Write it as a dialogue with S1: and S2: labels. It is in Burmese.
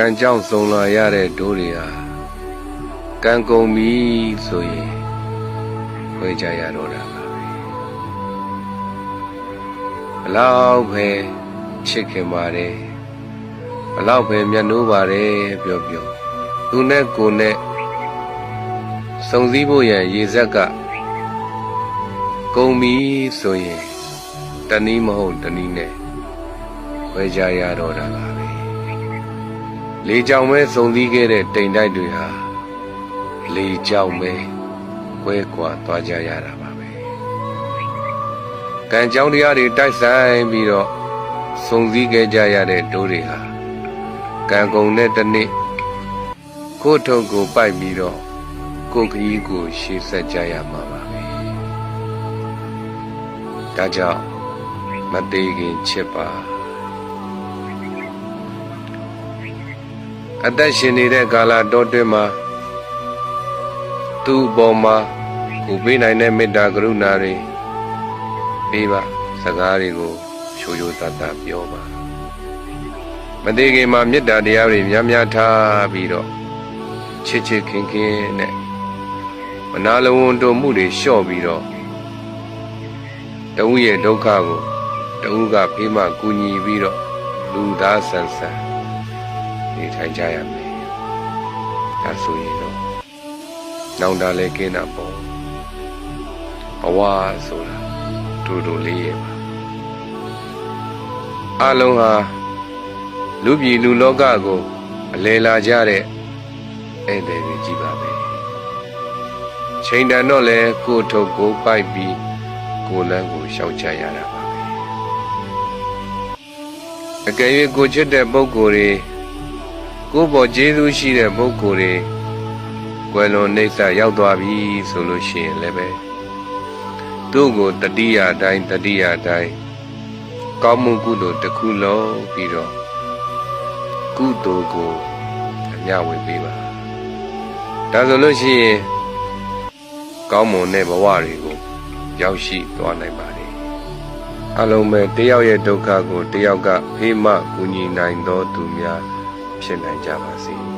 S1: ကန်ကြောင့်စုံလာရတဲ့ဒိုးတွေဟာကံကုန်ပြီဆိုရင်ခွဲကြရတော့တာပါပဲဘလောက်ပဲချစ်ခင်ပါတယ်ဘလောက်ပဲမျက်နှိုးပါတယ်ပြောသူနဲ့ကိုနဲ့စုံစည်းဖို့ရန်ရေဆက်ကကုန်ပြီဆိုရင်တနည်းမဟုတ်တနည်းနဲ့ခွဲကြရတော့တာပါပဲလေကြောင်ပဲစုံစည်းခဲ့တဲ့တိမ်တိုက်တွေဟာလေကြောင်ပဲခွဲကွာသွားကြရတာပါပဲကံကြောင်းတရားတွေတိုက်ဆိုင်ပြီးတော့စုံစည်းခဲ့ကြရတဲ့ဒိုးတွေဟာကံကုန်တဲ့တနေ့ကိုယ့်ထုတ်ကိုပိုက်ပြီးတော့ကိုယ်ခရီးကိုရှေ့ဆက်ကြရမှာပါပဲဒါကြောင့်မသေးခင်ချစ်ပါအသက်ရှင်နေတဲ့ကာလတောတွင်းမှာသူ့အပေါ်မှာကိုပေးနိုင်တဲ့မေတ္တာကရုဏာတွေပေးပါစကားတွေကိုချိုချိုတတ်တတ်ပြောပါမသေးခင်မှာမေတ္တာတရားတွေများများထားပြီးတော့ချစ်ချစ်ခင်ခင်နဲ့မနာလိုဝန်တို့မှုတွေလျှော့ပြီးတော့တဦးရဲ့ဒုက္ခကိုတဦးကဖေးမှကူညီပြီးတော့လူသားဆန်ဆန်နေထိုင်ကြရမယ်ဒါဆိုရင်တော့နောင်တလည်းကင်းတာပေါ့ဘဝဆိုတာတူလေးရဲ့ပါအလုံးဟာလူပြည်လူလောကကိုအလဲလာကြတဲ့ဧည့်သည်တွေကြီးပါပဲချိန်တန်တော့လဲကိုထုတ်ကိုပိုက်ပြီးကိုလန်းကိုရှောက်ချရတာပါပဲအကယ်၍ကိုချစ်တဲ့ပုဂ္ဂိုလ်တွေကိုပေါ်ကျေးဇူးရှိတဲ့ပုဂ္ဂိုလ်တွေကွယ်လွန်နှိမ့်ဆက်ရောက်သွားပြီဆိုလို့ရှိရင်လည်းပဲသူ့ကိုတတိယတိုင်းကောင်းမှုကုသိုလ်တစ်ခုလုံးပြီးတော့ကုသိုလ်ကိုအမျှဝေပေးပါဒါဆိုလို့ရှိရင်ကောင်းမွန်တဲ့ဘဝတွေကိုရောက်ရှိသွားနိုင်ပါတယ်အလုံးပဲတယောက်ရဲ့ဒုက္ခကိုတယောက်ကဖေးမှကူညီနိုင်သောသူများဖြစ်နိုင်ကြပါစေ